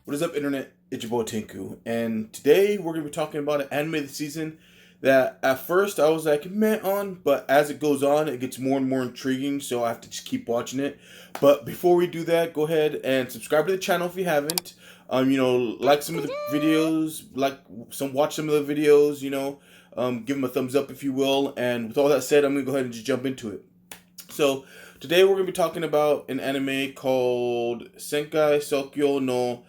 What is up, Internet? It's your boy Tinku, and today we're going to be talking about an anime of the season that at first I was like, meh on, but as it goes on, it gets more and more intriguing, so I have to just keep watching it. But before we do that, go ahead and subscribe to the channel if you haven't. Like some of the videos, watch some of the videos, give them a thumbs up if you will. And with all that said, I'm going to go ahead and just jump into it. So, today we're going to be talking about an anime called Senkai Sokyo no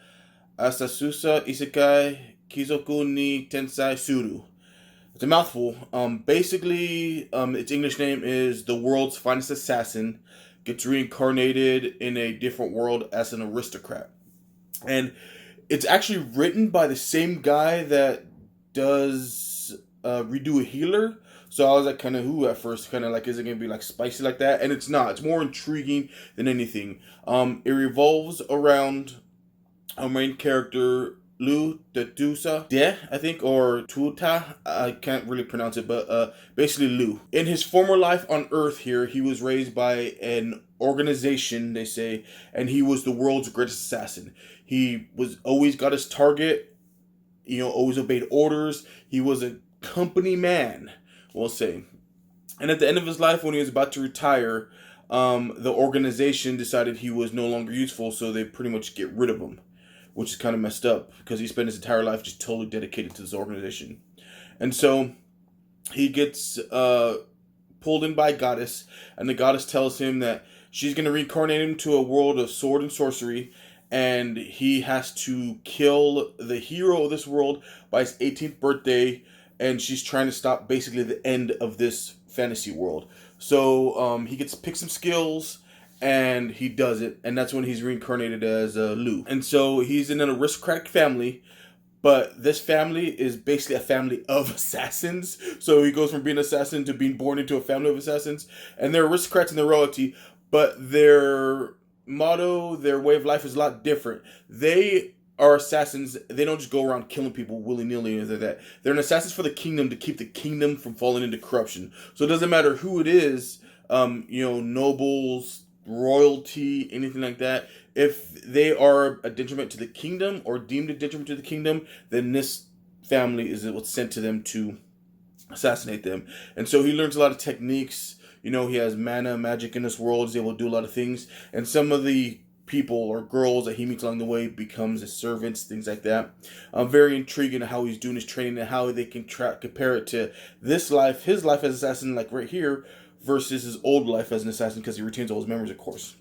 Asasusa Isekai Kizoku ni Tensai Suru. It's a mouthful. Its English name is The World's Finest Assassin gets reincarnated in a different world as an aristocrat. And it's actually written by the same guy that does Redo a Healer. So I was like, kind of who at first, kind of like, is it going to be like spicy like that? And it's not. It's more intriguing than anything. It revolves around our main character, Lu Tetusa I think, or Tuta. I can't really pronounce it, but basically Lu. In his former life on Earth here, he was raised by an organization, they say, and he was the world's greatest assassin. He was always got his target, always obeyed orders. He was a company man, we'll say. And at the end of his life, when he was about to retire, the organization decided he was no longer useful, so they pretty much get rid of him, which is kind of messed up because he spent his entire life just totally dedicated to this organization. And so he gets pulled in by a goddess, and the goddess tells him that she's going to reincarnate him to a world of sword and sorcery, and he has to kill the hero of this world by his 18th birthday, and she's trying to stop basically the end of this fantasy world. So he gets to pick some skills, and he does it, and that's when he's reincarnated as Lu. And so he's in an aristocratic family, but this family is basically a family of assassins. So he goes from being an assassin to being born into a family of assassins, and they're aristocrats in their royalty, but their motto, their way of life is a lot different. They are assassins. They don't just go around killing people willy-nilly or anything like that. They're an assassins for the kingdom to keep the kingdom from falling into corruption. So it doesn't matter who it is, nobles, royalty, anything like that. If they are a detriment to the kingdom or deemed a detriment to the kingdom, then this family is what's sent to them to assassinate them. And so he learns a lot of techniques. He has mana, magic in this world. He's able to do a lot of things. And some of the people or girls that he meets along the way becomes his servants, things like that. Very intriguing how he's doing his training and how they can compare it to this life, his life as assassin, like right here, versus his old life as an assassin, because he retains all his memories, of course.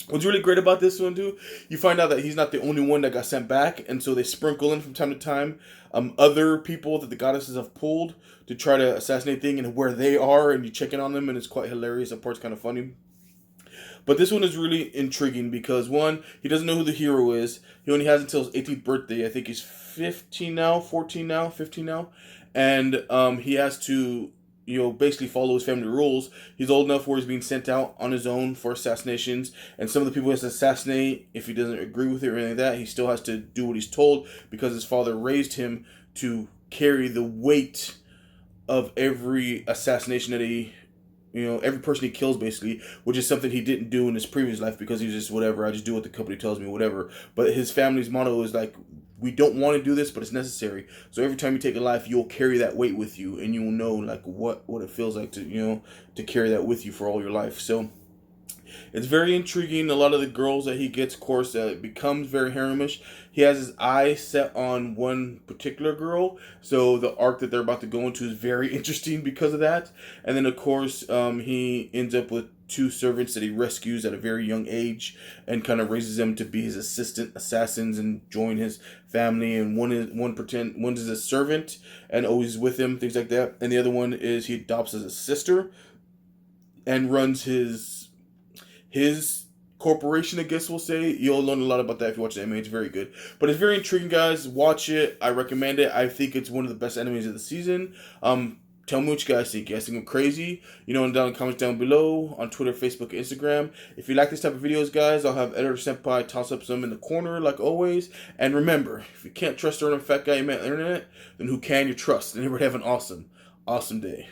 What's really great about this one, too, you find out that he's not the only one that got sent back, and so they sprinkle in from time to time other people that the goddesses have pulled to try to assassinate things and where they are, and you check in on them, and it's quite hilarious. That part's kind of funny. But this one is really intriguing because, one, he doesn't know who the hero is. He only has until his 18th birthday. I think he's 15 now, 14 now, 15 now. And he has to, basically follow his family rules. He's old enough where he's being sent out on his own for assassinations. And some of the people he has to assassinate, if he doesn't agree with it or anything like that, he still has to do what he's told because his father raised him to carry the weight of every assassination that he, every person he kills, basically, which is something he didn't do in his previous life because he was just, whatever, I just do what the company tells me, whatever. But his family's motto is like, we don't want to do this, but it's necessary. So every time you take a life, you'll carry that weight with you, and you'll know like what it feels like to, to carry that with you for all your life. So it's very intriguing. A lot of the girls that he gets, of course, becomes very haremish. He has his eye set on one particular girl, so the arc that they're about to go into is very interesting because of that. And then, of course, he ends up with two servants that he rescues at a very young age and kind of raises them to be his assistant assassins and join his family. And one's a servant and always with him, things like that. And the other one is he adopts as a sister and runs his corporation, I guess we'll say. You'll learn a lot about that if you watch the anime. It's very good. But it's very intriguing, guys. Watch it. I recommend it. I think it's one of the best animes of the season. Tell me what you guys think. You guys think I'm crazy? Down in the comments down below on Twitter, Facebook, and Instagram. If you like this type of videos, guys, I'll have Editor Senpai toss up some in the corner, like always. And remember, if you can't trust a random fat guy you met on the internet, then who can you trust? And everybody have an awesome, awesome day.